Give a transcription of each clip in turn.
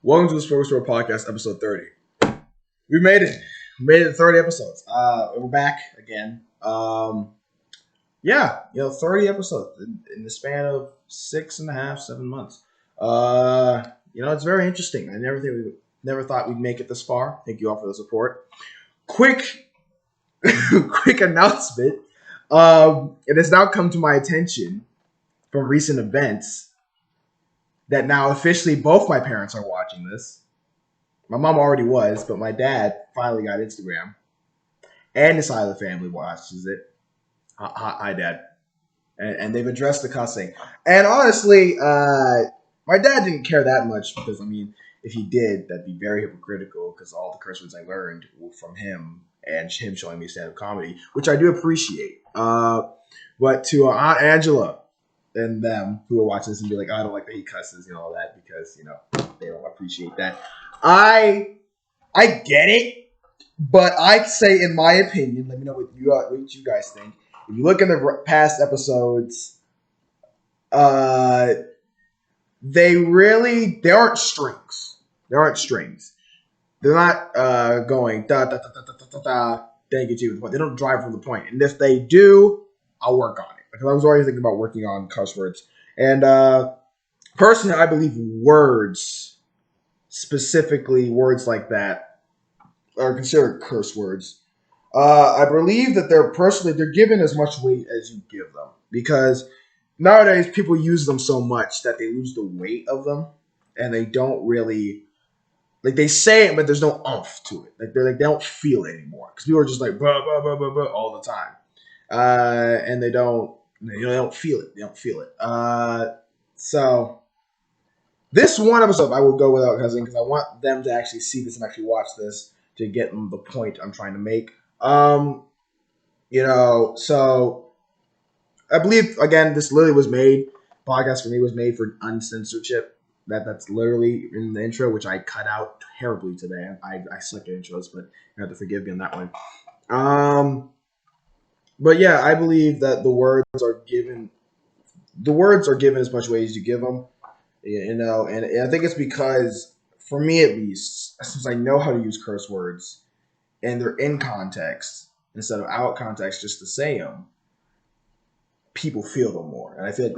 Welcome to the Smorgasbord Podcast, episode 30. We made it. We made it to 30 episodes. We're back again. 30 episodes in the span of 6.5, 7 months. It's very interesting. We never thought we'd make it this far. Thank you all for the support. Quick announcement. It has now come to my attention from recent events that now officially both my parents are watching this. My mom already was, but my dad finally got Instagram. And his side of the family watches it. Hi, Dad. And they've addressed the cussing. And honestly, my dad didn't care that much because, if he did, that'd be very hypocritical because all the curse words I learned were from him and him showing me stand-up comedy, which I do appreciate. But to Aunt Angela and them who are watching this and be like, I don't like that he cusses and all that because, they don't appreciate that. I get it, but I say, in my opinion, let me know what you guys think. If you look in the past episodes, they aren't strings. They aren't strings. They're not going da da da da da da da. Then get you to the point. They don't drive from the point. And if they do, I'll work on it. Because I was already thinking about working on cuss words. And personally, I believe words, specifically words like that, are considered curse words. I believe that they're given as much weight as you give them. Because nowadays, people use them so much that they lose the weight of them. And they don't really... they say it, but there's no oomph to it. They don't feel it anymore. Because people are just like, blah, blah, blah, blah, blah, all the time. And they don't feel it. They don't feel it. So this one episode I will go without cussing because I want them to actually see this and actually watch this to get them the point I'm trying to make. So I believe, again, this literally was made, podcast for me was made for uncensorship. That's literally in the intro, which I cut out terribly today. I suck at intros, but you have to forgive me on that one. But yeah, I believe that the words are given as much weight as you give them, and I think it's because, for me at least, since I know how to use curse words, and they're in context instead of out context just to say them, people feel them more, and I feel like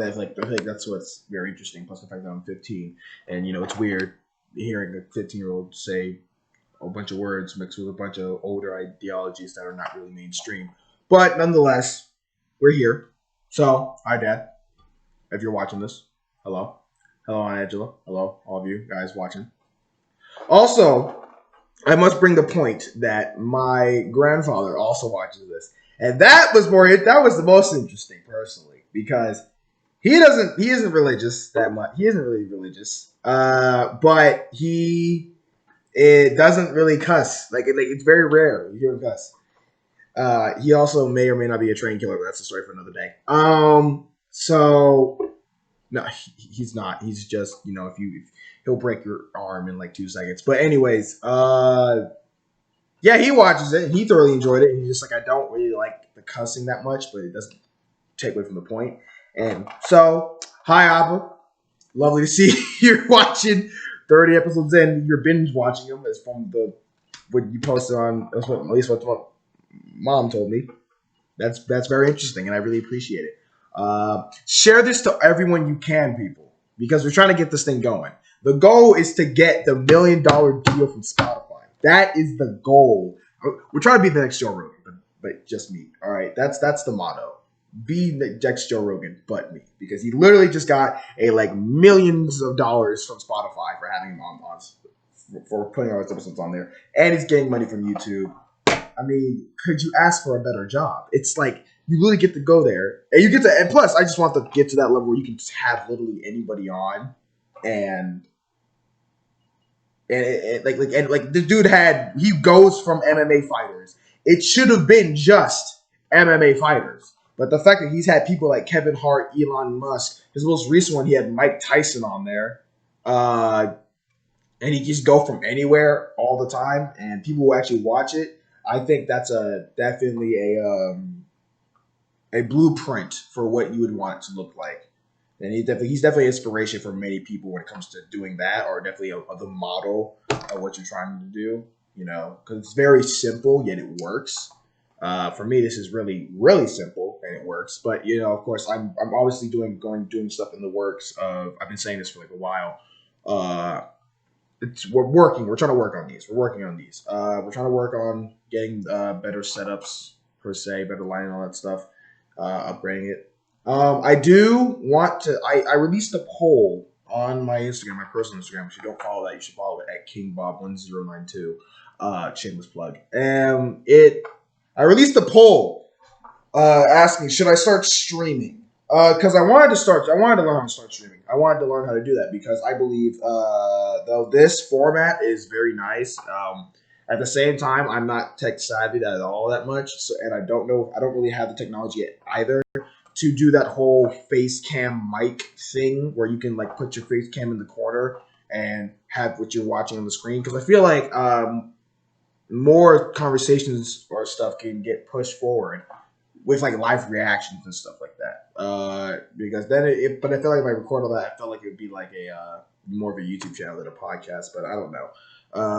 that's what's very interesting. Plus the fact that I'm 15, and it's weird hearing a 15-year-old say a bunch of words mixed with a bunch of older ideologies that are not really mainstream. But nonetheless, we're here. So, hi, Dad. If you're watching this, hello. Hello, Aunt Angela. Hello, all of you guys watching. Also, I must bring the point that my grandfather also watches this. And that was the most interesting, personally, because he isn't religious that much. He isn't really religious. But it doesn't really cuss. It's very rare you hear him cuss. He also may or may not be a train killer, but that's a story for another day. So no, he's not. He's just, he'll break your arm in like 2 seconds. But anyways, yeah, he watches it and he thoroughly enjoyed it. And he's just like, I don't really like the cussing that much, but it doesn't take away from the point. And so, hi, Abba. Lovely to see you're watching 30 episodes in. You're binge watching them as from what you posted on, at least what Mom told me. That's very interesting, and I really appreciate it. Share this to everyone you can, people, because we're trying to get this thing going. The goal is to get the $1 million deal from Spotify. That is the goal. We're trying to be the next Joe Rogan, but just me. All right, that's the motto. Be the next Joe Rogan, but me, because he literally just got millions of dollars from Spotify for having him on for putting all his episodes on there, and he's getting money from YouTube. Could you ask for a better job? It's like you really get to go there, and you get to. And plus, I just want to get to that level where you can just have literally anybody on, and the dude he goes from MMA fighters. It should have been just MMA fighters, but the fact that he's had people like Kevin Hart, Elon Musk, his most recent one, he had Mike Tyson on there, and he just go from anywhere all the time, and people will actually watch it. I think that's definitely a blueprint for what you would want it to look like. And he's definitely inspiration for many people when it comes to doing that, or definitely the model of what you're trying to do. You know, because it's very simple yet it works. For me, this is really really simple and it works. But you know, of course, I'm obviously doing stuff in the works. I've been saying this for like a while. We're working. We're trying to work on these. We're working on these. We're trying to work on getting better setups per se, better lighting, all that stuff. Upgrading it. I do want to. I released a poll on my Instagram, my personal Instagram. If you don't follow that, you should follow it at KingBob1092. Shameless plug. I released a poll asking, should I start streaming? Because I wanted to learn how to start streaming. I wanted to learn how to do that because I believe though this format is very nice. At the same time, I'm not tech savvy at all that much, and I don't really have the technology either to do that whole face cam mic thing where you can like put your face cam in the corner and have what you're watching on the screen. Because I feel like more conversations or stuff can get pushed forward with like live reactions and stuff like that. Because then, but I feel like if I record all that, I felt like it would be like a more of a YouTube channel than a podcast. But I don't know.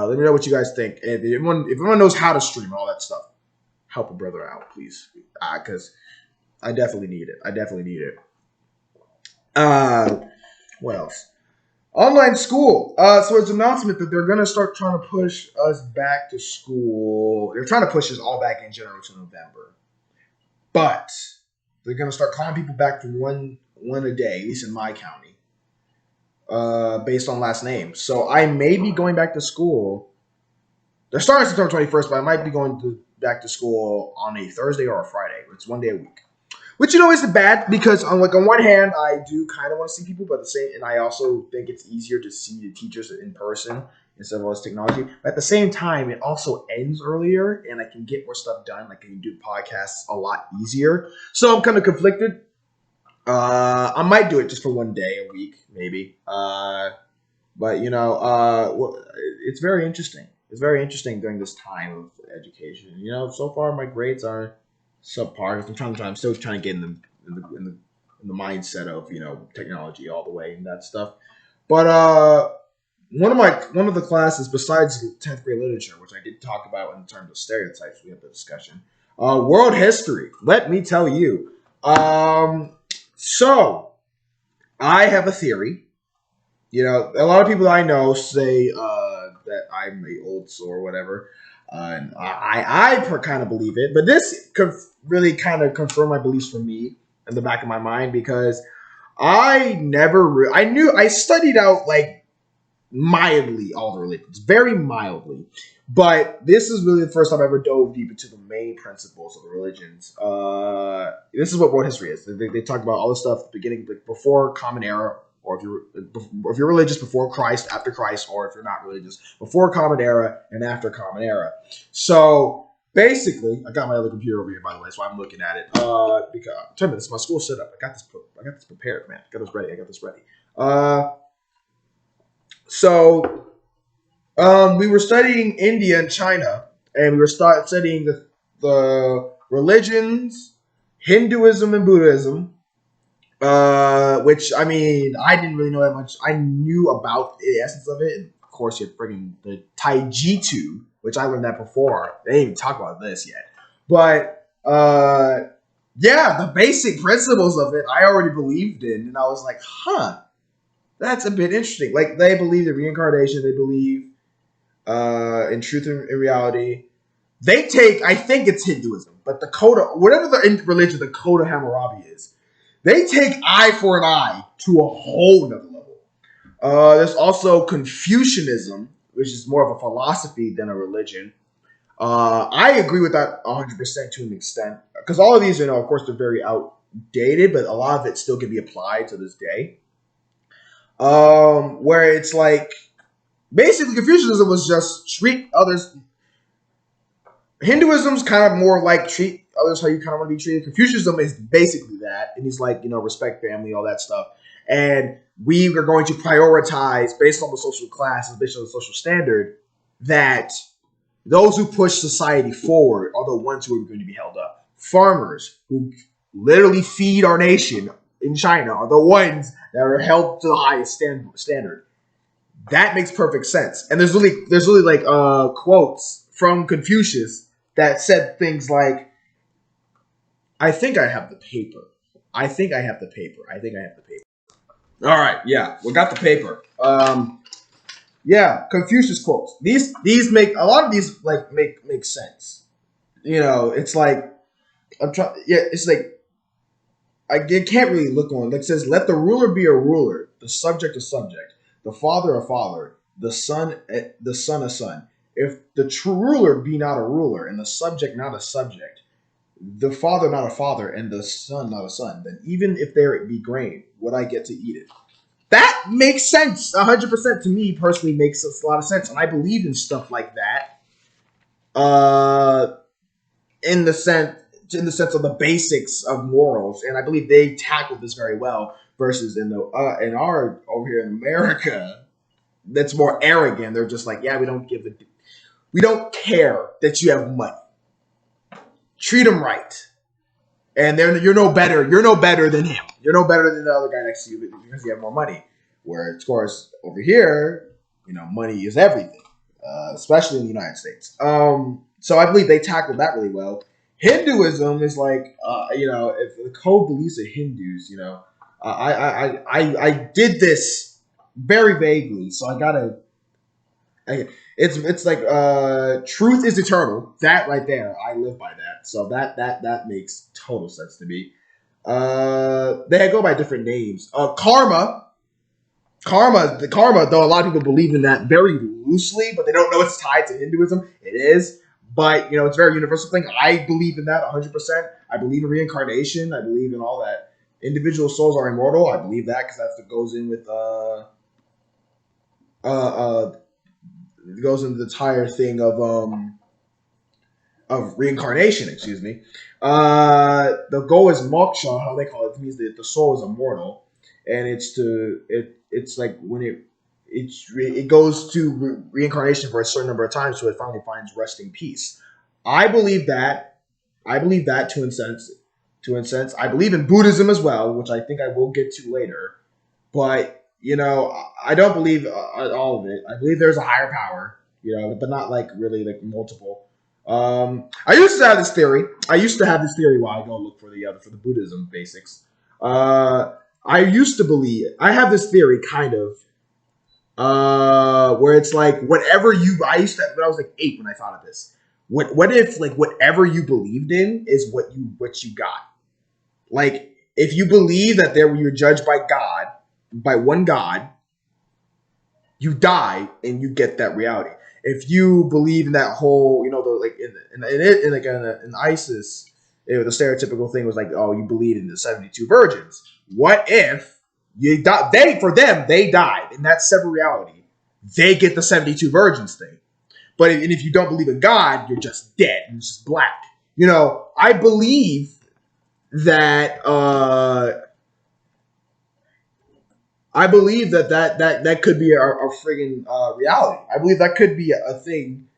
Let me know what you guys think. And if everyone knows how to stream and all that stuff, help a brother out, please. Because I definitely need it. What else? Online school. So it's an announcement that they're gonna start trying to push us back to school. They're trying to push us all back in general to November, but they're gonna start calling people back to one a day, at least in my county, based on last name. So I may be going back to school. They're starting September 21st, but I might be going back to school on a Thursday or a Friday. It's one day a week. Which, you know, isn't bad because on one hand, I do kind of want to see people, but and I also think it's easier to see the teachers in person instead of all this technology. But at the same time, it also ends earlier and I can get more stuff done. Like I can do podcasts a lot easier. So I'm kind of conflicted. I might do it just for one day a week, maybe. But, you know, it's very interesting. It's very interesting during this time of education. You know, so far my grades are subpar. I'm still trying to get in the mindset of, you know, technology all the way and that stuff. But one of the classes besides 10th grade literature, which I did talk about in terms of stereotypes, we had the discussion. World history. Let me tell you. So I have a theory. You know, a lot of people I know say that I'm the old soul or whatever. And I kind of believe it, but this really kind of confirmed my beliefs for me in the back of my mind because I studied out like mildly all the religions, very mildly, but this is really the first time I ever dove deep into the main principles of the religions. This is what world history is. They talk about all the stuff at the beginning, like before Common Era. Or if you're religious before Christ, after Christ, or if you're not religious, before Common Era and after Common Era. So basically, I got my other computer over here, by the way, so I'm looking at it. Because tell me, this is my school setup. I got this prepared, man. I got this ready. So we were studying India and China, and we were studying the religions, Hinduism and Buddhism. Which, I mean, I didn't really know that much. I knew about the essence of it. And of course, you have friggin' the Taijitsu, which I learned that before. They didn't even talk about this yet. But, yeah, the basic principles of it, I already believed in. And I was like, that's a bit interesting. Like, they believe in reincarnation. They believe in truth and reality. They take, I think it's Hinduism, but the whatever the religion, the Code of Hammurabi is, they take eye for an eye to a whole nother level. There's also Confucianism, which is more of a philosophy than a religion. I agree with that 100% to an extent. Because all of these, you know, of course, they're very outdated, but a lot of it still can be applied to this day. Where it's like, basically, Confucianism was just treat others. Hinduism's kind of more like treat others how you kind of want to be treated. Confucianism is basically that. And he's like, you know, respect family, all that stuff. And we are going to prioritize based on the social class and based on the social standard that those who push society forward are the ones who are going to be held up. Farmers who literally feed our nation in China are the ones that are held to the highest standard. That makes perfect sense. And there's really like quotes from Confucius that said things like, "I think I have the paper. I think I have the paper. I think I have the paper." All right, yeah, we got the paper. Yeah, Confucius quotes. These make a lot of these like make sense. It's like I'm trying. Yeah, it's like I can't really look on. Like it says, "Let the ruler be a ruler, the subject a subject, the father a father, the son a son. If the true ruler be not a ruler, and the subject not a subject, the father not a father, and the son not a son, then even if there be grain, would I get to eat it?" That makes sense. 100% to me personally makes a lot of sense, and I believe in stuff like that. Uh, in the sense of the basics of morals, and I believe they tackled this very well. Versus in our over here in America, that's more arrogant. They're just like, yeah, we don't care that you have money. Treat them right, and you're no better. You're no better than him. You're no better than the other guy next to you because you have more money. Where, of course, over here, money is everything, especially in the United States. So I believe they tackled that really well. Hinduism is like, if the code beliefs of Hindus, I did this very vaguely, so it's like truth is eternal. That right there, I live by that. So that makes total sense to me. They go by different names. Karma, though a lot of people believe in that very loosely, but they don't know it's tied to Hinduism. It is, but it's a very universal thing. I believe in that 100%. I believe in reincarnation. I believe in all that. Individual souls are immortal. I believe that because that's what goes in with it goes into the entire thing of reincarnation. Excuse me. The goal is moksha. How they call it, means that the soul is immortal, and it's like when it goes to reincarnation for a certain number of times, so it finally finds resting peace. I believe that. I believe that to a sense. I believe in Buddhism as well, which I think I will get to later. But I don't believe all of it. I believe there's a higher power, but not like really like multiple. I used to have this theory. While I go look for the Buddhism basics. I used to believe. I have this theory, kind of, where it's like whatever I used to when I was like 8 when I thought of this. What if like whatever you believed in is what you got? Like if you believe that you're judged by God, by one God, you die and you get that reality. If you believe in that whole, in ISIS, the stereotypical thing was like, oh, you believe in the 72 virgins. What if you die? They died, and that's separate reality. They get the 72 virgins thing. But if you don't believe in God, you're just dead. You're just black. I believe that. I believe that could be a friggin' reality. I believe that could be a thing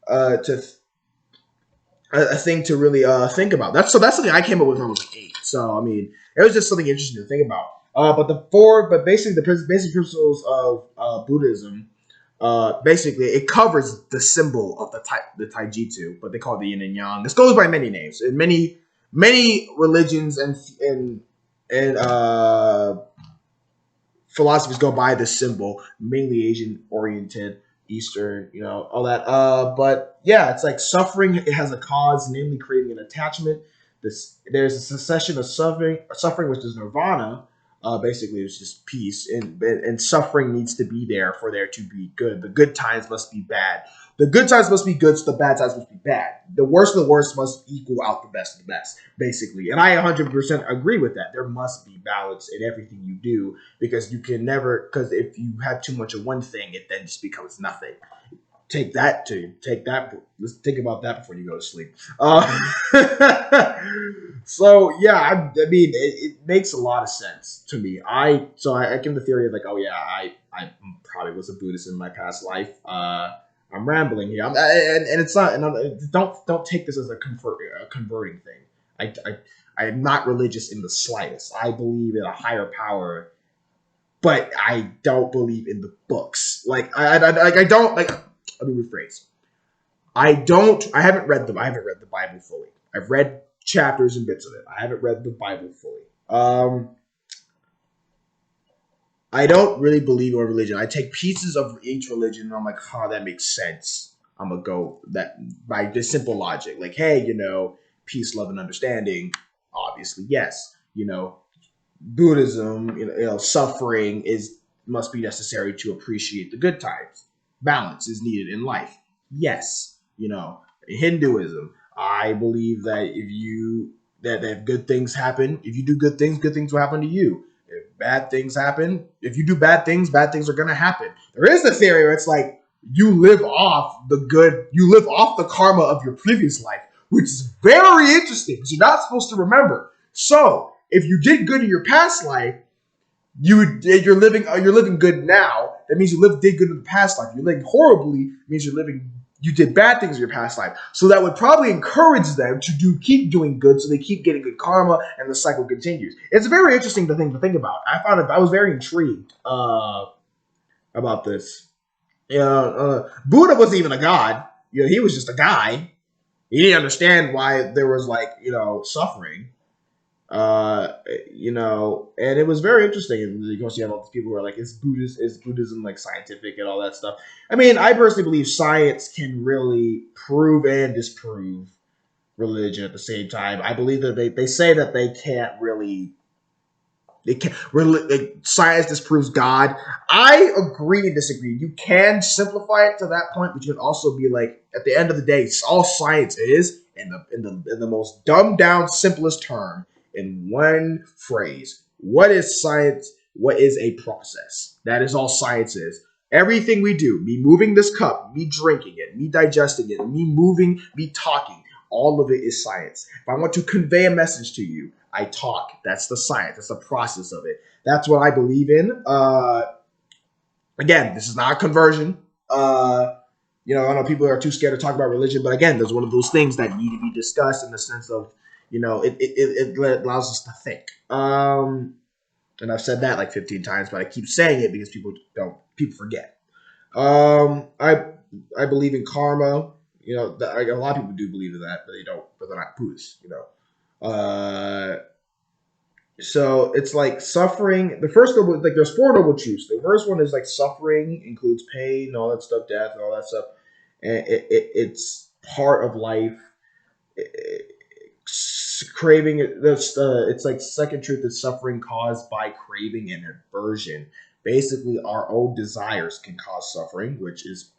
a thing to really think about. That's something I came up with when I was like 8. So I mean, it was just something interesting to think about. But basically the basic principles of Buddhism, basically it covers the symbol of the taijutsu, but they call it the yin and yang. This goes by many names in many religions and philosophies go by this symbol, mainly Asian oriented, Eastern, all that. But yeah, it's like suffering. It has a cause, namely creating an attachment. There's a cessation of suffering, which is nirvana. Basically, it's just peace, and suffering needs to be there for there to be good. The good times must be bad. The good times must be good, so the bad times must be bad. The worst of the worst must equal out the best of the best, basically. And I 100% agree with that. There must be balance in everything you do because you can never, because if you have too much of one thing, it then just becomes nothing. Take that. Let's think about that before you go to sleep. So yeah, I mean, it makes a lot of sense to me. I came to the theory of like, oh yeah, I probably was a Buddhist in my past life. I'm rambling here, and it's not. And don't take this as a converting thing. I am not religious in the slightest. I believe in a higher power, but I don't believe in the books. Like I don't like. Let me rephrase. I haven't read them. I haven't read the Bible fully. I've read chapters and bits of it. I haven't read the Bible fully. I don't really believe in religion. I take pieces of each religion and I'm like, oh, that makes sense. I'm gonna go that by just simple logic. Like, hey, peace, love, and understanding. Obviously, yes. Buddhism, suffering must be necessary to appreciate the good times. Balance is needed in life. Yes. Hinduism, I believe that if good things happen, if you do good things will happen to you. If bad things happen, if you do bad things are gonna happen. There is a theory where it's like you live off the karma of your previous life, which is very interesting because you're not supposed to remember. So if you did good in your past life, you're living good now. That means you did good in the past life. You're living horribly, it means you did bad things in your past life. So that would probably encourage them to keep doing good, so they keep getting good karma, and the cycle continues. It's a very interesting thing to think about. I was very intrigued about this. Buddha wasn't even a god. He was just a guy. He didn't understand why there was suffering. And it was very interesting. And of course, you have all these people who are like, is Buddhism like scientific and all that stuff? I mean, I personally believe science can really prove and disprove religion at the same time. I believe that they say that they can't really. Science disproves God. I agree and disagree. You can simplify it to that point, but you can also be like, at the end of the day, all science is, in the most dumbed down, simplest term, in one phrase. What is science? What is a process? That is all science is. Everything we do, me moving this cup, me drinking it, me digesting it, me moving, me talking, all of it is science. If I want to convey a message to you, I talk. That's the science. That's the process of it. That's what I believe in. Again, this is not a conversion. I know people are too scared to talk about religion, but again, there's one of those things that need to be discussed in the sense of, it allows us to think. And I've said that like 15 times, but I keep saying it because people forget. I believe in karma. A lot of people do believe in that, but they're not Buddhists. So it's like suffering. The first noble, like there's 4 noble truths. The first one is like suffering includes pain, all that stuff, death, and all that stuff, and it's part of life. Craving. It's like second truth is suffering caused by craving and aversion. Basically, our own desires can cause suffering, which is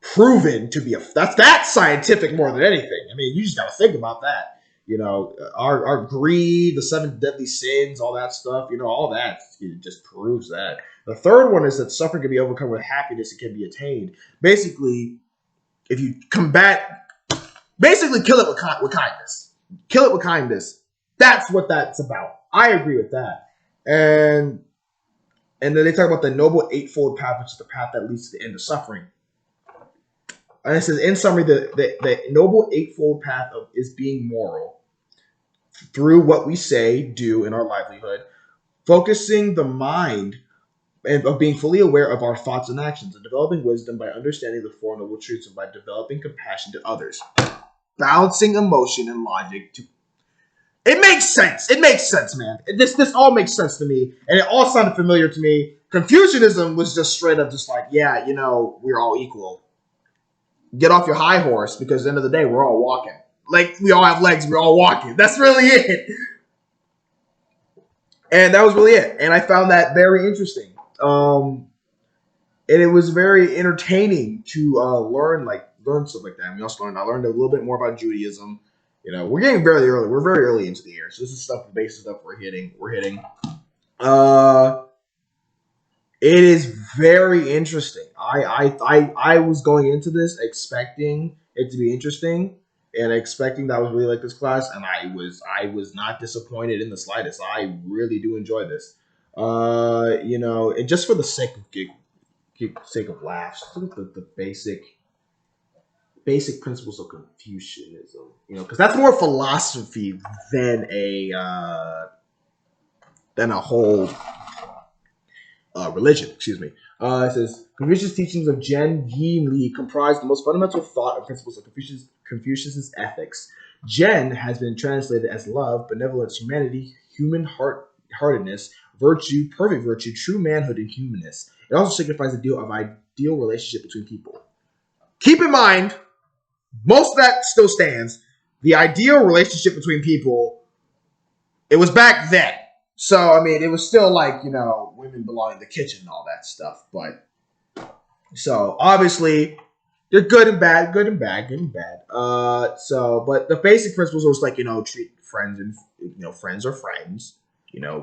proven to be that's scientific more than anything. I mean, you just got to think about that. Our greed, the 7 deadly sins, all that stuff, all that, it just proves that. The third one is that suffering can be overcome with happiness. It can be attained. Basically, if you kill it with kindness. Kill it with kindness. That's what that's about. I agree with that. And then they talk about the Noble Eightfold Path, which is the path that leads to the end of suffering. And it says, in summary, the Noble Eightfold Path is being moral through what we say, do in our livelihood, focusing the mind and of being fully aware of our thoughts and actions, and developing wisdom by understanding the 4 noble truths, and by developing compassion to others. Balancing emotion and logic to... It makes sense. It makes sense, man. This all makes sense to me, and it all sounded familiar to me. Confucianism was just straight up just like, yeah, we're all equal. Get off your high horse, because at the end of the day, we're all walking. Like, we all have legs, we're all walking. That's really it. And that was really it. And I found that very interesting. And it was very entertaining to learn stuff like that. I learned a little bit more about Judaism. We're getting very early. We're very early into the year. So this is the basic stuff we're hitting. It is very interesting. I was going into this expecting it to be interesting and expecting that I was really like this class, and I was not disappointed in the slightest. I really do enjoy this. And just for the sake of laughs, the basic basic principles of Confucianism. Because that's more philosophy than a whole religion. Excuse me. It says Confucius' teachings of Zhen Yi Li comprise the most fundamental thought and principles of Confucius' ethics. Zhen has been translated as love, benevolence, humanity, human heartedness, virtue, perfect virtue, true manhood, and humanness. It also signifies ideal relationship between people. Keep in mind, most of that still stands. The ideal relationship between people, it was back then. So, I mean, it was still like, women belong in the kitchen and all that stuff. But, so, obviously, they're good and bad, good and bad, good and bad. But the basic principles was like, treat friends and, friends are friends.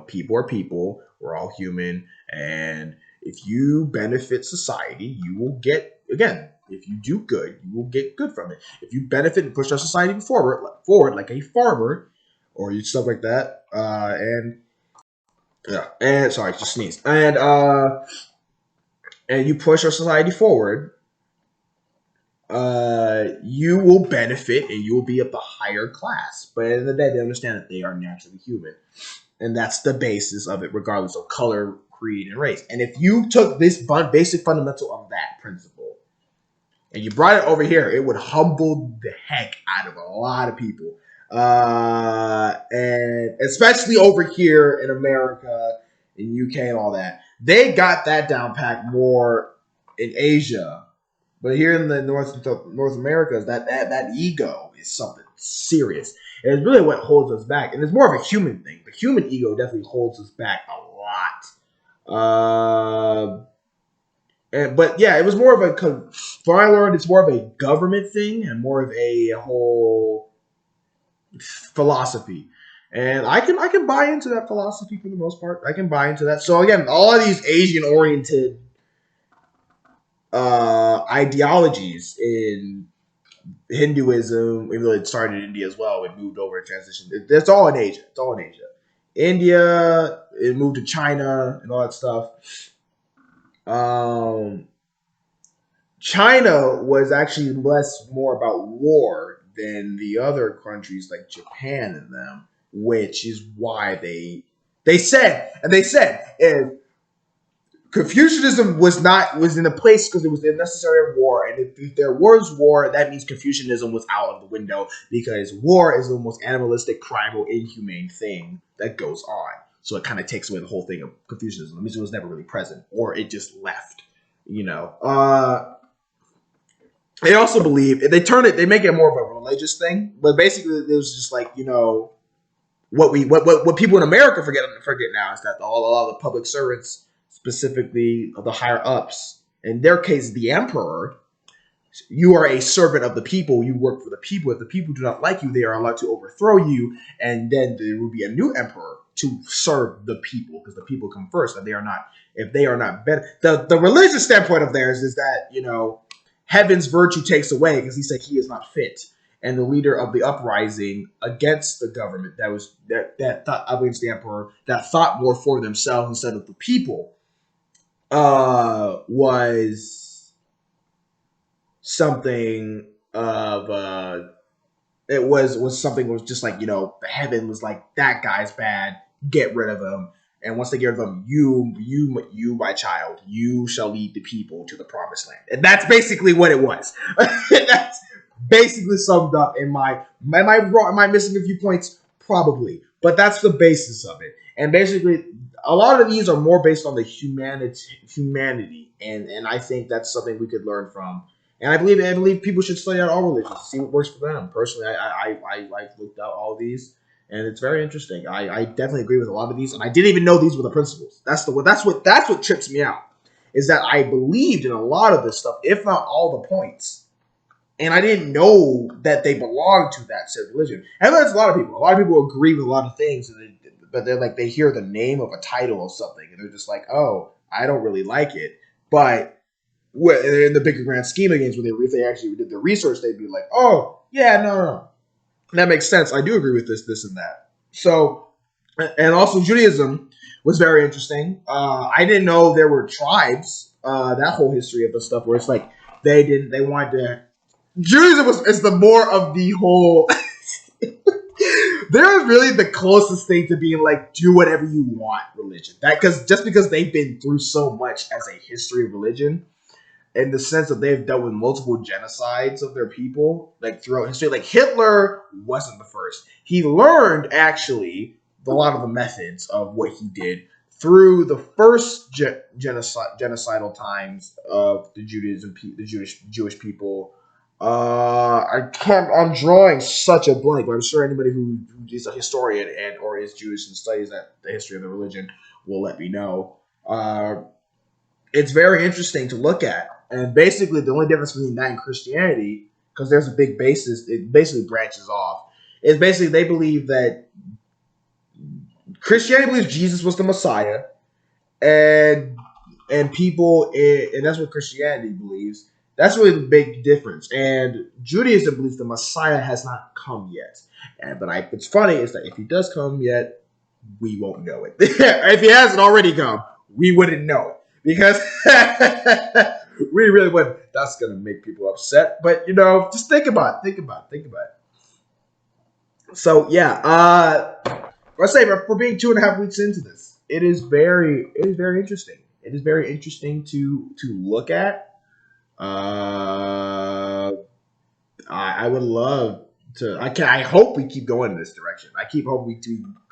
People are people. We're all human. And if you benefit society, you will get, again, if you do good, you will get good from it. If you benefit and push our society forward like a farmer or stuff like that, sorry, just sneezed. And you push our society forward, you will benefit and you will be of the higher class. But at the end of the day, they understand that they are naturally human. And that's the basis of it, regardless of color, creed, and race. And if you took this basic fundamental of that principle and you brought it over here, it would humble the heck out of a lot of people. And especially over here in America, in UK and all that. They got that down packed more in Asia. But here in the North America, that ego is something serious. And it's really what holds us back. And it's more of a human thing. The human ego definitely holds us back a lot. But yeah, it was more of from what I learned, it's more of a government thing and more of a whole philosophy. And I can buy into that philosophy for the most part. I can buy into that. So again, all of these Asian-oriented ideologies in Hinduism, even though it started in India as well, it moved over and transitioned. It's all in Asia. It's all in Asia. India, it moved to China and all that stuff. China was actually more about war than the other countries like Japan and them, which is why they said if Confucianism was in a place because it was the necessary war, and if there was war, that means Confucianism was out of the window because war is the most animalistic, primal, inhumane thing that goes on. So it kind of takes away the whole thing of Confucianism. It means it was never really present, or it just left. They also believe they make it more of a religious thing, but basically it was just like what people in America forget now is that a lot of the public servants, specifically the higher ups, in their case the emperor, you are a servant of the people. You work for the people. If the people do not like you, they are allowed to overthrow you, and then there will be a new emperor to serve the people because the people come first, and if they are not better. The religious standpoint of theirs is that heaven's virtue takes away because he said he is not fit. And the leader of the uprising against the government that thought against the emperor, that thought more for themselves instead of the people, was something of it was something that was just like heaven was like, that guy's bad, get rid of him. And once they get rid of him, you, my child, you shall lead the people to the promised land. And that's basically what it was. That's basically summed up in am I wrong? Am I missing a few points? Probably. But that's the basis of it. And basically, a lot of these are more based on the humanity. And I think that's something we could learn from. And I believe people should study out all religions, see what works for them. Personally, I looked out all these. And it's very interesting. I definitely agree with a lot of these, and I didn't even know these were the principles. That's what trips me out, is that I believed in a lot of this stuff, if not all the points, and I didn't know that they belonged to that said religion. And that's a lot of people. A lot of people agree with a lot of things, but they're like, they hear the name of a title of something, and they're just like, oh, I don't really like it. But in the bigger grand scheme of things, if they actually did the research, they'd be like, oh, yeah, no. That makes sense. I do agree with this, and that. So, and also Judaism was very interesting. I didn't know there were tribes. That whole history of the stuff where it's like they wanted to Judaism is the more of the whole. They're really the closest thing to being like, do whatever you want religion. That because they've been through so much as a history of religion, in the sense that they've dealt with multiple genocides of their people, like throughout history. Like Hitler wasn't the first. He learned actually a lot of the methods of what he did through the first genocidal times of the Jewish people. I'm drawing such a blank, but I'm sure anybody who is a historian or is Jewish and studies the history of the religion will let me know. It's very interesting to look at. And basically, the only difference between that and Christianity, because there's a big basis, it basically branches off, is basically they believe that Christianity believes Jesus was the Messiah, and people, and that's what Christianity believes. That's really the big difference. And Judaism believes the Messiah has not come yet. What's funny is that if he does come yet, we won't know it. If he hasn't already come, we wouldn't know it. Because we really wouldn't. That's going to make people upset. But, just think about it. So, yeah. I say, for being 2.5 weeks into this, it is very interesting. It is very interesting to look at. I would love to. I hope we keep going in this direction. I keep hoping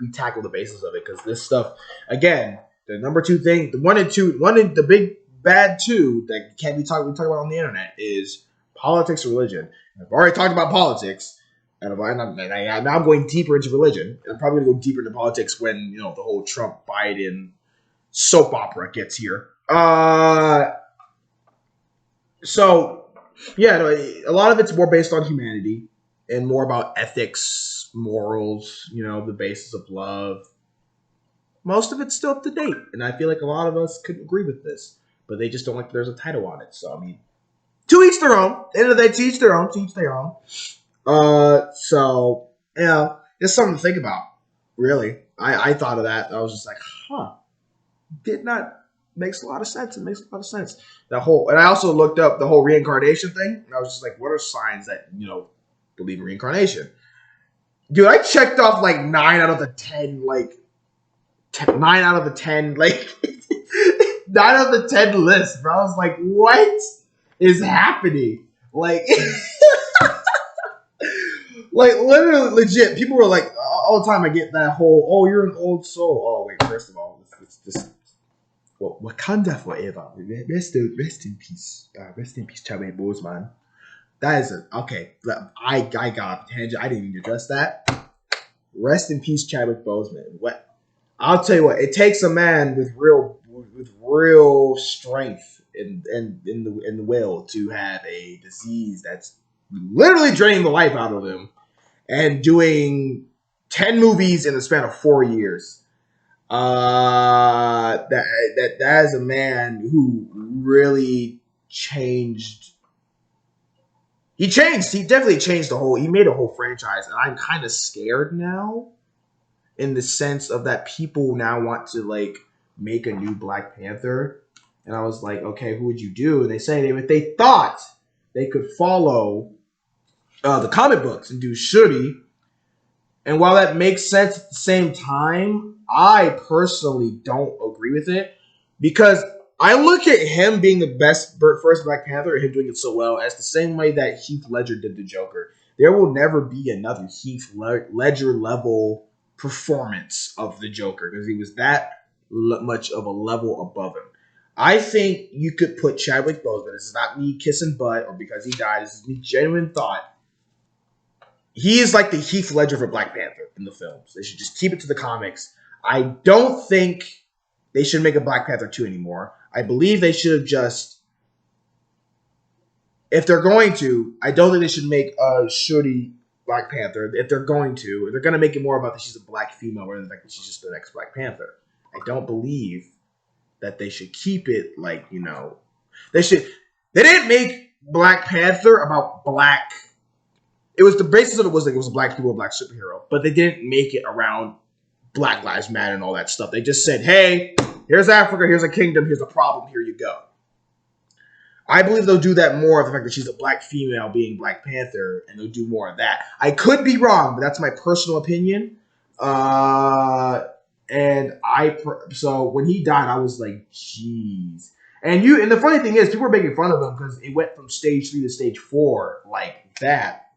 we tackle the basis of it, because this stuff, again, the number two thing, the big bad two that can't be talked about on the internet is politics or religion. And I've already talked about politics, and now I'm going deeper into religion. And I'm probably going to go deeper into politics when the whole Trump Biden soap opera gets here. So, yeah, a lot of it's more based on humanity and more about ethics, morals, the basis of love. Most of it's still up to date, and I feel like a lot of us could agree with this, but they just don't like that there's a title on it. So, I mean, to each their own. At the end of the day, to each their own. So, it's something to think about, really. I thought of that. I was just like, makes a lot of sense. It makes a lot of sense. And I also looked up the whole reincarnation thing, and I was just like, what are signs that, believe in reincarnation? Dude, I checked off like 9 out of the 10, like, 9 out of the 10, like, 9 out of the 10 lists, bro. I was like, what is happening? Like, like, literally, legit, people were like, all the time I get that whole, oh, you're an old soul. Oh, wait, first of all, it's just, well, Wakanda forever. Rest in peace. Rest in peace, Chadwick Boseman. That is okay. I got off the tangent. I didn't even address that. Rest in peace, Chadwick Boseman. What? I'll tell you what. It takes a man with real strength in the will to have a disease that's literally draining the life out of him, and doing 10 movies in the span of 4 years. That is a man who really changed. He definitely changed he made a whole franchise, and I'm kind of scared now, in the sense of that people now want to like make a new Black Panther. And I was like, okay, who would you do? And they say if they thought they could follow the comic books and do Shuri. And while that makes sense at the same time, I personally don't agree with it, because I look at him being the first Black Panther, and him doing it so well, as the same way that Heath Ledger did the Joker. There will never be another Heath Ledger level performance of the Joker, because he was that much of a level above him. I think you could put Chadwick Boseman. This is not me kissing butt or because he died. This is me genuine thought. He is like the Heath Ledger for Black Panther in the films. They should just keep it to the comics. I don't think they should make a Black Panther 2 anymore. I believe they should have just, if they're going to, I don't think they should make a Shuri Black Panther. If they're going to make it more about that she's a Black female rather than the fact that she's just the next Black Panther. I don't believe that they should keep it like, they didn't make Black Panther about Black. It was the basis of it was like it was a Black hero, a Black superhero, but they didn't make it around Black Lives Matter and all that stuff. They just said, hey, here's Africa, here's a kingdom, here's a problem, here you go. I believe they'll do that more of the fact that she's a black female being Black Panther, and they'll do more of that. I could be wrong, but that's my personal opinion. So when he died, I was like, jeez. And the funny thing is, people were making fun of him because it went from stage 3 to stage 4 like that.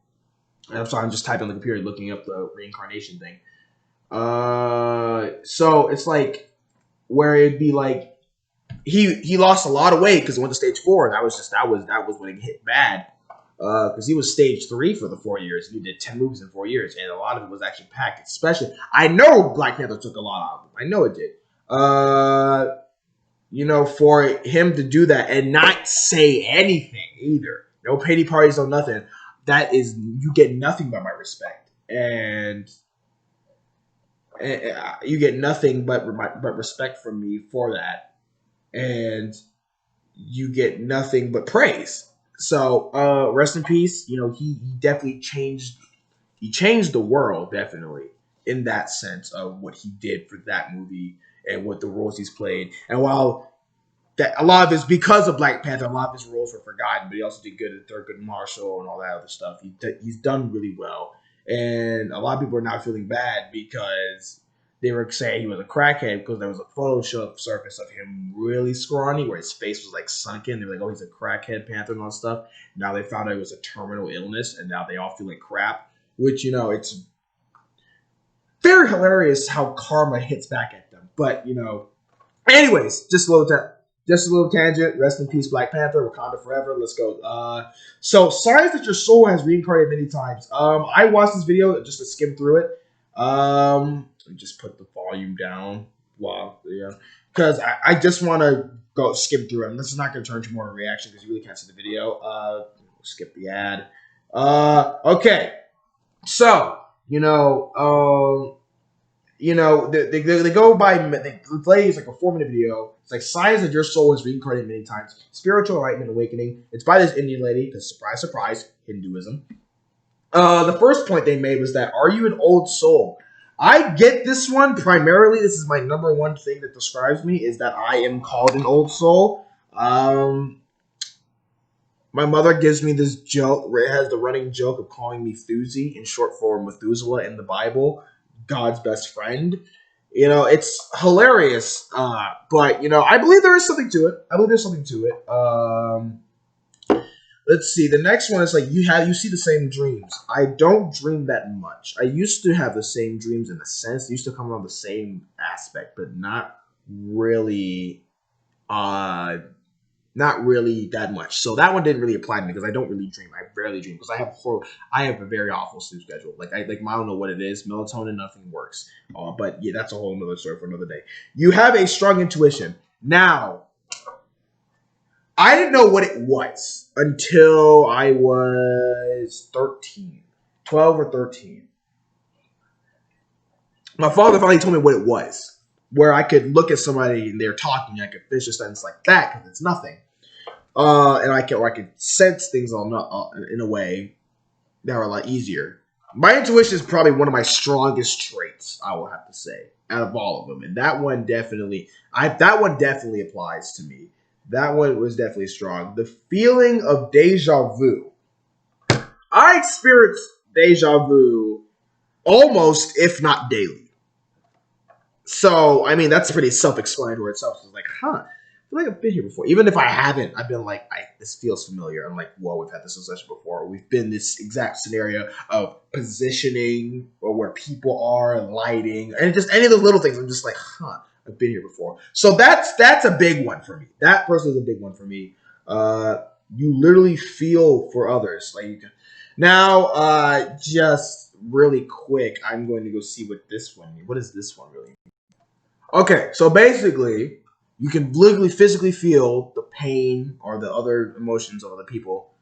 And I'm sorry, I'm just typing on the computer, looking up the reincarnation thing. So it's like where it'd be like he lost a lot of weight because it went to stage 4. That was when it hit bad. Because he was stage 3 for the 4 years. He did 10 movies in 4 years, and a lot of it was actually packed. Especially, I know Black Panther took a lot out of him. I know it did. For him to do that and not say anything either, no pity parties, no nothing. That is, you get nothing but my respect, and you get nothing but respect from me for that, and you get nothing but praise. So, rest in peace. He definitely changed. He changed the world, definitely, in that sense of what he did for that movie and what the roles he's played. And while that a lot of it's because of Black Panther, a lot of his roles were forgotten, but he also did good in Thurgood Marshall and all that other stuff. He's done really well, and a lot of people are now feeling bad because they were saying he was a crackhead because there was a Photoshop surface of him really scrawny where his face was like sunken. They were like, oh, he's a crackhead Panther and all that stuff. Now they found out it was a terminal illness, and now they all feel like crap, which, it's very hilarious how karma hits back at them. But, anyways, just a little tangent. Rest in peace, Black Panther, Wakanda forever. Let's go. So, signs that your soul has reincarnated many times. I watched this video just to skim through it. Let me just put the volume down. Wow, yeah, because I just want to go skip through it. And this is not going to turn into more of a reaction because you really can't see the video. Skip the ad. Okay, so they go by the play is like a 4-minute video. It's like signs that your soul has reincarnated many times. Spiritual enlightenment awakening. It's by this Indian lady because surprise, surprise, Hinduism. The first point they made was that, are you an old soul? I get this one primarily. This is my number one thing that describes me is that I am called an old soul. My mother gives me this joke. It has the running joke of calling me Thuzi, in short for Methuselah in the Bible, God's best friend. It's hilarious. But I believe there is something to it. Let's see. The next one is like you see the same dreams. I don't dream that much. I used to have the same dreams in a sense. They used to come around the same aspect, but not really that much. So that one didn't really apply to me because I don't really dream. I rarely dream because I have a very awful sleep schedule. I don't know what it is. Melatonin, nothing works. But yeah, that's a whole other story for another day. You have a strong intuition. Now, I didn't know what it was until I was 12 or 13. My father finally told me what it was, where I could look at somebody and they're talking, I could finish a sentence like that because it's nothing, and I could sense things in a way that were a lot easier. My intuition is probably one of my strongest traits, I will have to say, out of all of them, and that one definitely applies to me. That one was definitely strong. The feeling of deja vu. I experience deja vu almost, if not daily. So, I mean, that's pretty self-explanatory itself. So it's like, I feel like I've been here before. Even if I haven't, I've been like, this feels familiar. I'm like, whoa, we've had this session before. We've been in this exact scenario of positioning or where people are and lighting. And just any of those little things. I'm just like, I've been here before. So that's a big one for me. That person is a big one for me. You literally feel for others. Now, just really quick, I'm going to go see what this one means. What does this one really mean? Okay, so basically, you can literally physically feel the pain or the other emotions of other people.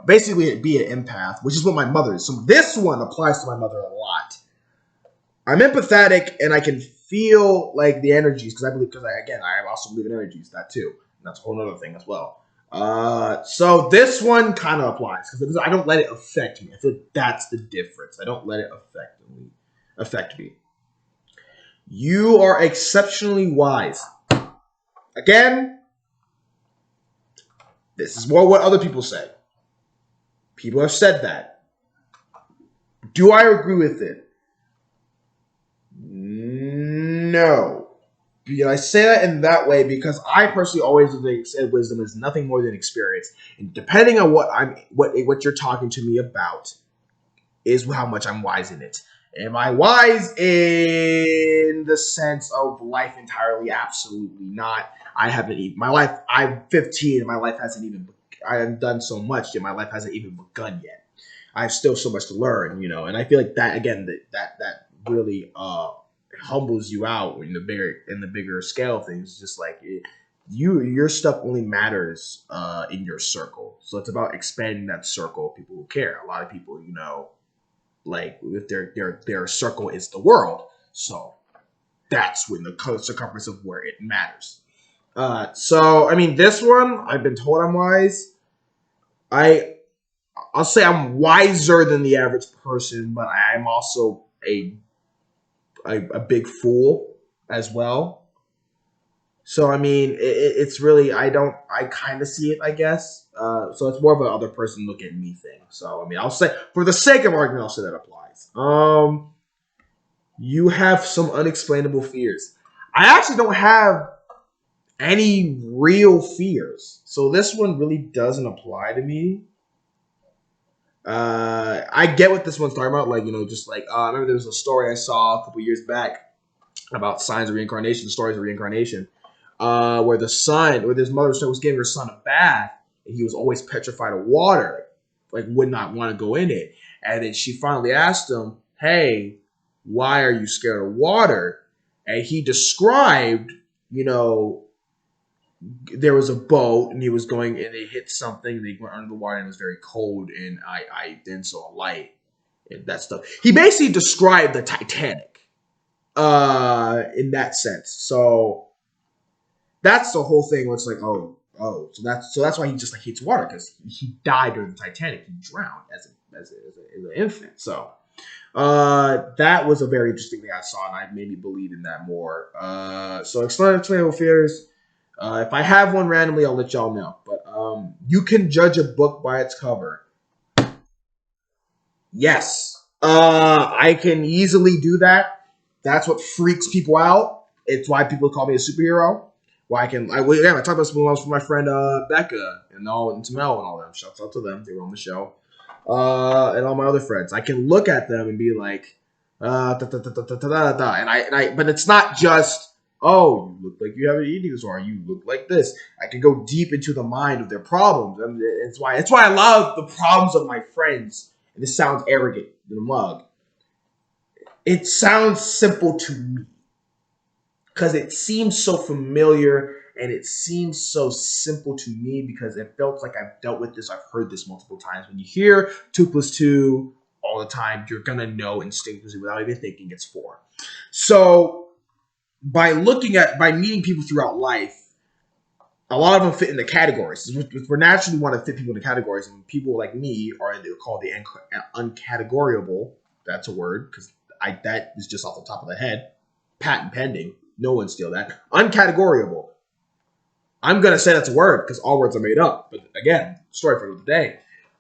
Basically, be an empath, which is what my mother is. So this one applies to my mother a lot. I'm empathetic, and I can feel like the energies because I also believe in energies. That too. And that's a whole other thing as well. So this one kind of applies because I don't let it affect me. I feel like that's the difference. I don't let it affect me. You are exceptionally wise. Again, This is more what other people say. People have said that. Do I agree with it? No. I say that in that way because I personally always think said wisdom is nothing more than experience. And depending on what you're talking to me about is how much I'm wise in it. Am I wise in the sense of life entirely? Absolutely not. I haven't even my life. I'm 15 and my life hasn't even. I have done so much and my life hasn't even begun yet. I have still so much to learn, and I feel like that again that really humbles you out in the bigger scale of things. Just like your stuff only matters in your circle, so it's about expanding that circle of people who care. A lot of people, like if their circle is the world, so that's when the circumference of where it matters. So I mean, this one I've been told I'm wise. I'll say I'm wiser than the average person, but I'm also a big fool as well. So I mean, it's really I kind of see it, I guess. So it's more of an other person look at me thing. So I mean, I'll say for the sake of argument, I'll say that applies. You have some unexplainable fears. I actually don't have any real fears, so this one really doesn't apply to me. I get what this one's talking about. Like, just like, I remember there was a story I saw a couple years back about signs of reincarnation, stories of reincarnation, where this mother was giving her son a bath, and he was always petrified of water, like would not want to go in it. And then she finally asked him, "Hey, why are you scared of water?" And he described, there was a boat and he was going and they hit something. They went under the water and it was very cold. And I then saw a light and that stuff. He basically described the Titanic in that sense. So that's the whole thing where it's like, so that's why he just like hates water, because he died during the Titanic. He drowned as an infant. So that was a very interesting thing I saw, and I made me believe in that more. So explainable fears. If I have one randomly, I'll let y'all know. But you can judge a book by its cover. Yes. I can easily do that. That's what freaks people out. It's why people call me a superhero. I talked about this when I was with my friend Becca and Tamel and all them. Shouts out to them. They were on the show. And all my other friends. I can look at them and be like, but it's not just, oh, you look like you have an eating disorder. You look like this. I can go deep into the mind of their problems. And it's why I love the problems of my friends. And this sounds arrogant in a mug. It sounds simple to me because it seems so familiar and it seems so simple to me because it felt like I've dealt with this. I've heard this multiple times. When you hear 2 + 2 all the time, you're going to know instinctively without even thinking it's 4. So by meeting people throughout life, a lot of them fit in the categories. We naturally want to fit people in the categories, and people like me are called the uncategoriable. That's a word because that is just off the top of the head. Patent pending. No one steal that. Uncategoriable. I'm going to say that's a word because all words are made up. But again, story for the day.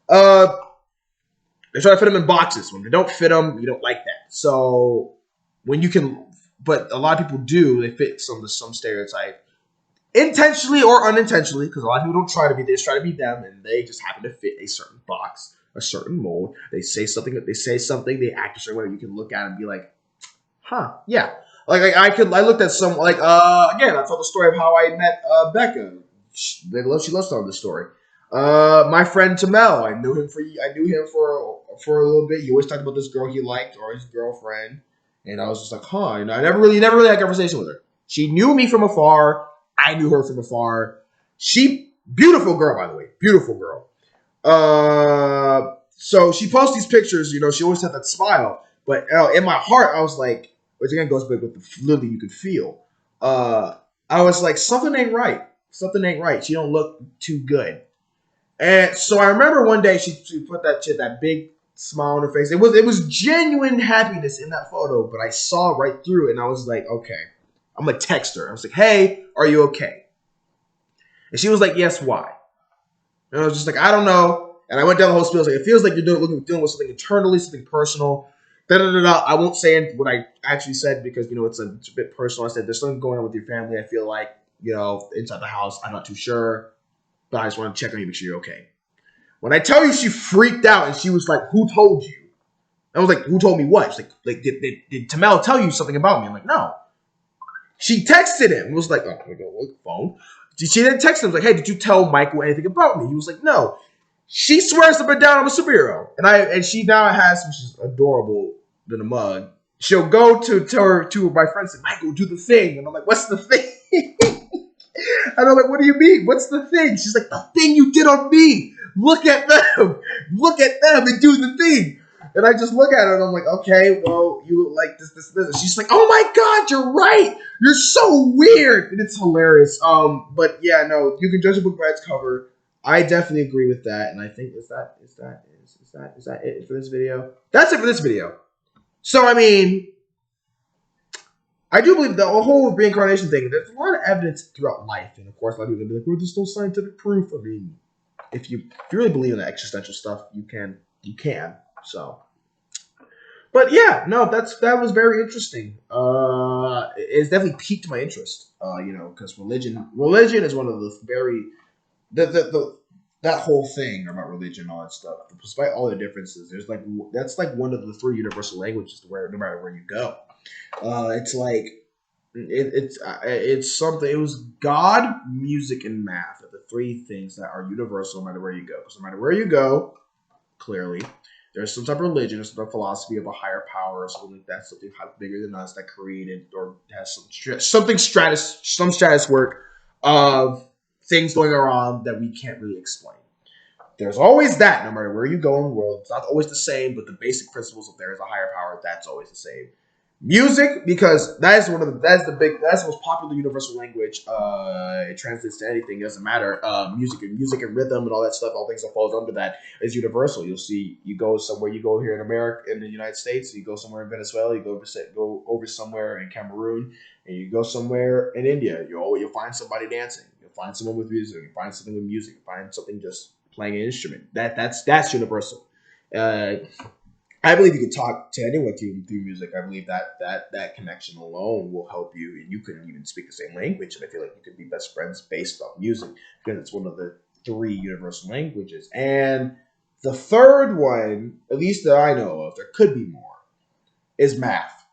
They try to fit them in boxes. When they don't fit them, you don't like that. So but a lot of people do. They fit some stereotype. Intentionally or unintentionally, because a lot of people don't try to be. They just try to be them, and they just happen to fit a certain box, a certain mold. They say something. They act a certain way. You can look at it and be like, "Huh, yeah." I looked at some again. I told the story of how I met Becca. She loves telling this story. My friend Tamel, I knew him for a little bit. He always talked about this girl he liked or his girlfriend, and I was just like, huh. I never really had a conversation with her. She knew me from afar. I knew her from afar. Beautiful girl, by the way. Beautiful girl. So she posts these pictures, she always had that smile. But in my heart, I was like, which again goes back with the literally you could feel. I was like, something ain't right. Something ain't right. She don't look too good. And so I remember one day she put that big smile on her face. It was genuine happiness in that photo, but I saw right through it, and I was like, okay. I'm going to text her. I was like, hey, are you okay? And she was like, yes, why? And I was just like, I don't know. And I went down the whole spiel. I was like, it feels like you're dealing with something internally, something personal. Da da da da. I won't say what I actually said because it's a bit personal. I said there's something going on with your family. I feel like inside the house. I'm not too sure, but I just want to check on you, make sure you're okay. When I tell you, she freaked out and she was like, "Who told you?" I was like, "Who told me what?" She's like did Tamel tell you something about me? I'm like, no. She texted him. It was like, oh, we go look phone. She didn't text him. Like, hey, did you tell Michael anything about me? He was like, no. She swears up and down I'm a superhero, and she now has, which is adorable than a mug. She'll go to my friends and Michael, do the thing, and I'm like, what's the thing? And I'm like, what do you mean? What's the thing? She's like, the thing you did on me. Look at them. Look at them and do the thing. And I just look at her and I'm like, okay, well, you look like this. And she's like, oh my God, you're right. You're so weird. And it's hilarious. But yeah, no, you can judge a book by its cover. I definitely agree with that. And I think is that it for this video? That's it for this video. So I mean, I do believe the whole reincarnation thing, there's a lot of evidence throughout life. And of course, a lot of people will be like, well, there's no scientific proof. I mean, if you really believe in the existential stuff, you can. So, but yeah, no, that was very interesting. It's definitely piqued my interest. Because religion is one of the very the that whole thing about religion and all that stuff. Despite all the differences, that's like one of the three universal languages where no matter where you go, it's like it's something. It was God, music, and math are the three things that are universal no matter where you go. Because no matter where you go, clearly, there's some type of religion, some type of philosophy of a higher power, or something like that, something bigger than us that created or has some status work of things going around that we can't really explain. There's always that, no matter where you go in the world. It's not always the same, but the basic principles of there is a higher power, that's always the same. Music, because that's the most popular universal language. It translates to anything. It doesn't matter. Music and rhythm and all that stuff, all things that falls under that is universal. You'll see, you go somewhere, you go here in America, in the United States, you go somewhere in Venezuela, you go over somewhere in Cameroon, and you go somewhere in India. You'll find somebody dancing. You'll find someone with music. You find something with music. You find something just playing an instrument. That's universal. I believe you can talk to anyone through music. I believe that connection alone will help you, and you couldn't even speak the same language. And I feel like you could be best friends based off music because it's one of the three universal languages. And the third one, at least that I know of, there could be more, is math.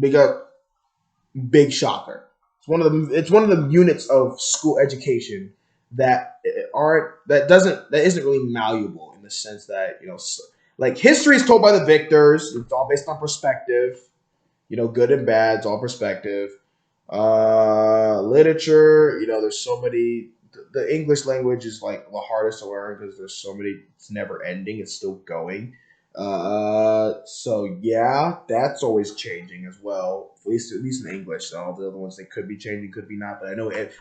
Because big shocker. It's one of the units of school education that isn't really malleable in the sense that like history is told by the victors. It's all based on perspective. Good and bad. It's all perspective. Literature. There's so many. The English language is like the hardest to learn because there's so many. It's never ending. It's still going. So yeah, that's always changing as well. At least in English. So all the other ones, they could be changing, could be not. But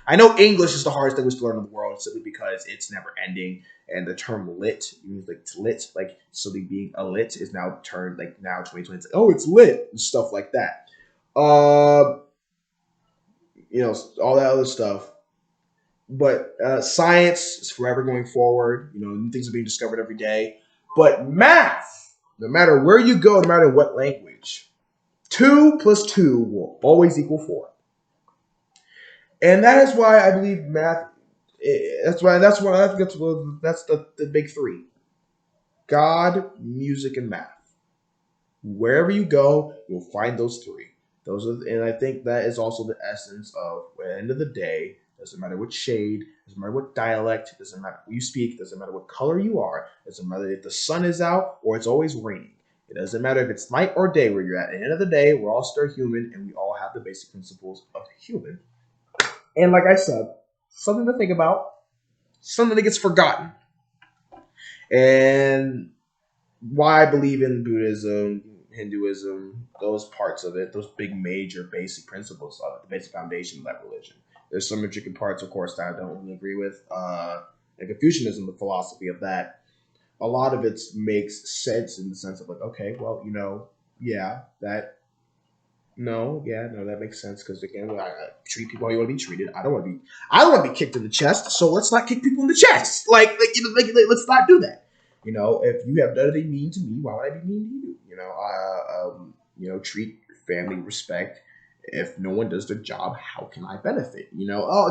I know English is the hardest language to learn in the world simply because it's never ending. And the term lit means like it's lit, like something being a lit is now turned like now 2020. It's like, oh, it's lit and stuff like that. All that other stuff. But science is forever going forward. New things are being discovered every day. But math, no matter where you go, no matter what language, 2 plus 2 will always equal 4. And that is why I believe math. That's why I think that's the big three: God, music, and math. Wherever you go, you'll find those three. And I think that is also the essence of, at the end of the day, doesn't matter what shade, doesn't matter what dialect, doesn't matter who you speak, doesn't matter what color you are, doesn't matter if the sun is out or it's always raining. It doesn't matter if it's night or day where you're at. At the end of the day, we're all still human and we all have the basic principles of human. And like I said, something to think about, something that gets forgotten. And why I believe in Buddhism, Hinduism, those parts of it, those big major basic principles of it, the basic foundation of that religion. There's some intricate parts, of course, that I don't really agree with. And Confucianism, the philosophy of that, a lot of it makes sense in the sense of like, okay, well, yeah, that No, yeah, no, that makes sense because again, I treat people how you want to be treated. I don't want to be kicked in the chest. So let's not kick people in the chest. Let's not do that. If you have done anything mean to me, why would I be mean to you? Treat your family with respect. If no one does their job, how can I benefit?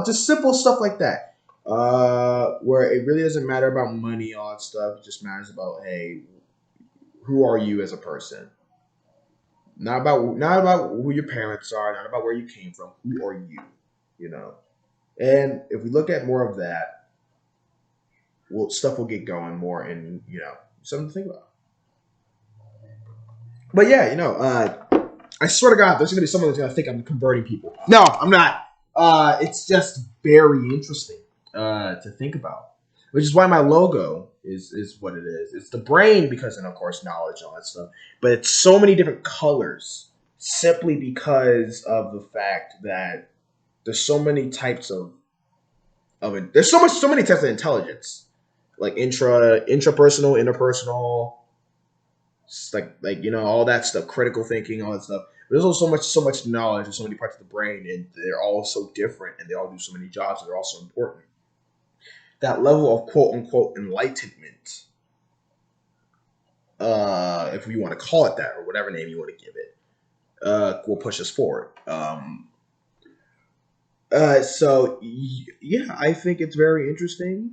Just simple stuff like that. Where it really doesn't matter about money, all that stuff. It just matters about, hey, who are you as a person? Not about who your parents are, not about where you came from. Who are you? You know. And if we look at more of that, stuff will get going more, and something to think about. But yeah, I swear to God, there's gonna be someone that's gonna think I'm converting people. No, I'm not. It's just very interesting to think about, which is why my logo is what it is. It's the brain because, and of course, knowledge and all that stuff. But it's so many different colors simply because of the fact that there's so many types of it. There's so many types of intelligence, like intrapersonal, interpersonal, all that stuff, critical thinking, all that stuff. But there's also so much knowledge and so many parts of the brain, and they're all so different, and they all do so many jobs, and they're all so important. That level of quote unquote enlightenment, if we want to call it that, or whatever name you want to give it, will push us forward. Yeah, I think it's very interesting.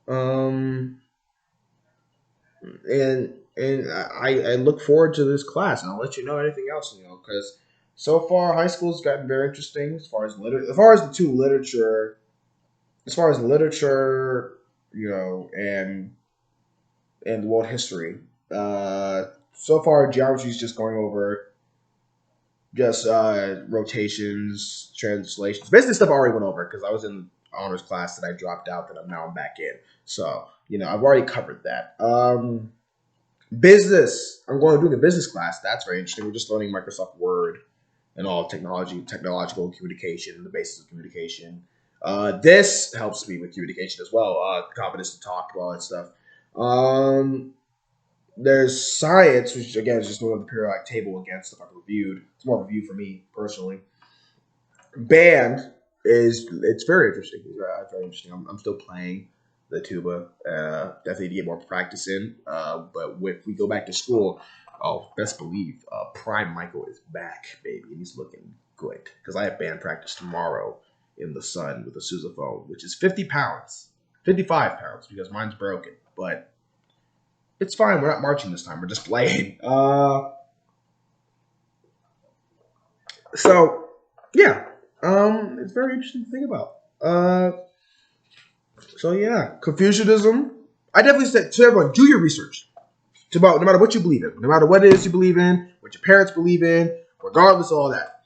Um, and I look forward to this class, and I'll let you know anything else, because so far high school's gotten very interesting as far as the two literature, as far as literature, and world history. So far geography is just going over just rotations, translations, basically stuff I already went over because I was in honors class that I dropped out that I'm back in. So I've already covered that. Business. I'm going to do the business class. That's very interesting. We're just learning Microsoft Word and all technological communication, the basis of communication. This helps me with communication as well. Confidence to talk, all that stuff. There's science, which again is just going on the periodic table again, stuff I've reviewed. It's more of a review for me personally. Band it's very interesting. It's very interesting. I'm still playing the tuba. Definitely to get more practice in. But if we go back to school, oh, best believe Prime Michael is back, baby, and he's looking good. Because I have band practice tomorrow in the sun with a sousaphone, which is 50 pounds, 55 pounds because mine's broken. But it's fine. We're not marching this time. We're just playing. So yeah, it's very interesting to think about. So yeah, Confucianism. I definitely said to everyone, do your research. It's about no matter what you believe in, no matter what it is you believe in, what your parents believe in, regardless of all that.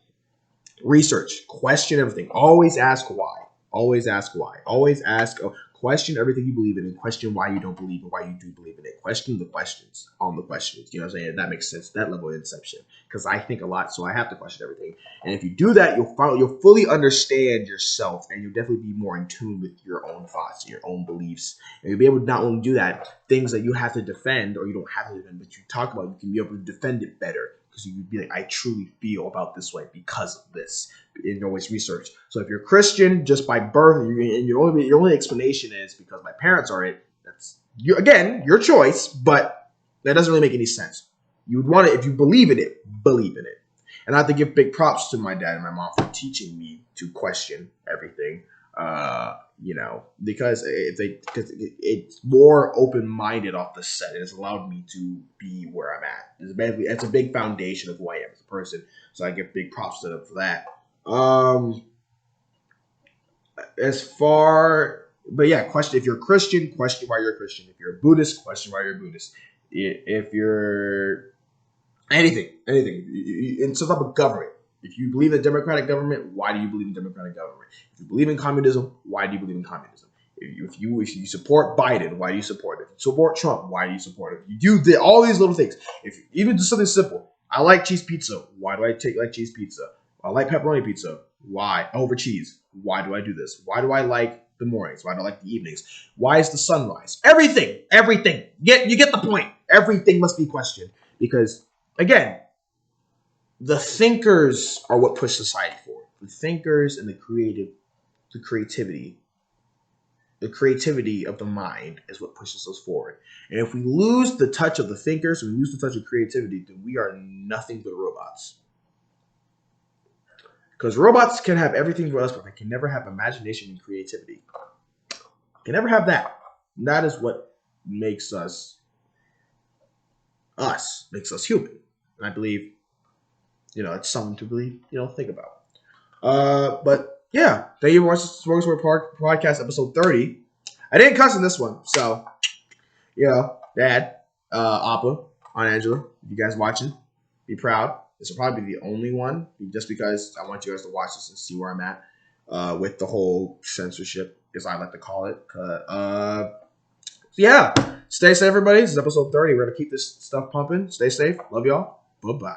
Research, question everything. Always ask why. Always ask why. Always ask. Question everything you believe in and question why you don't believe and why you do believe in it. Question the questions on the questions. You know what I'm saying? That makes sense. That level of inception. Because I think a lot, so I have to question everything. And if you do that, you'll fully understand yourself, and you'll definitely be more in tune with your own thoughts and your own beliefs. And you'll be able to not only do that, things that you have to defend or you don't have to defend, but you talk about, you can be able to defend it better. Because you would be like, I truly feel about this way because of this. And you always research. So if you're Christian just by birth, and your only explanation is because my parents are it. That's your choice, but that doesn't really make any sense. You would want it if you believe in it, believe in it. And I have to give big props to my dad and my mom for teaching me to question everything. Because it's more open minded off the set. It has allowed me to be where I'm at. It's a big foundation of who I am as a person. So I give big props to them for that. But yeah, question if you're a Christian, question why you're a Christian. If you're a Buddhist, question why you're a Buddhist. If you're anything, in some type of government. If you believe in democratic government, why do you believe in democratic government? If you believe in communism, why do you believe in communism? If you support Biden, why do you support it? If you support Trump, why do you support it? If you do all these little things. If even just something simple, I like cheese pizza. Why do I like cheese pizza? I like pepperoni pizza. Why? Over cheese. Why do I do this? Why do I like the mornings? Why do I like the evenings? Why is the sunrise? Everything. You get the point. Everything must be questioned because again, the thinkers are what push society forward. The thinkers and the creativity of the mind is what pushes us forward. And if we lose the touch of the thinkers, we lose the touch of creativity, then we are nothing but robots. Because robots can have everything for us, but they can never have imagination and creativity. Can never have that. And that is what makes us human. And I believe, it's something to really, think about. But yeah, thank you for watching Smorgasbord Podcast episode 30. I didn't cuss in this one, so Dad, Appa, Aunt Angela, if you guys watching, be proud. This will probably be the only one, just because I want you guys to watch this and see where I'm at with the whole censorship, as I like to call it. Yeah, stay safe, everybody. This is episode 30. We're gonna keep this stuff pumping. Stay safe. Love y'all. Bye bye.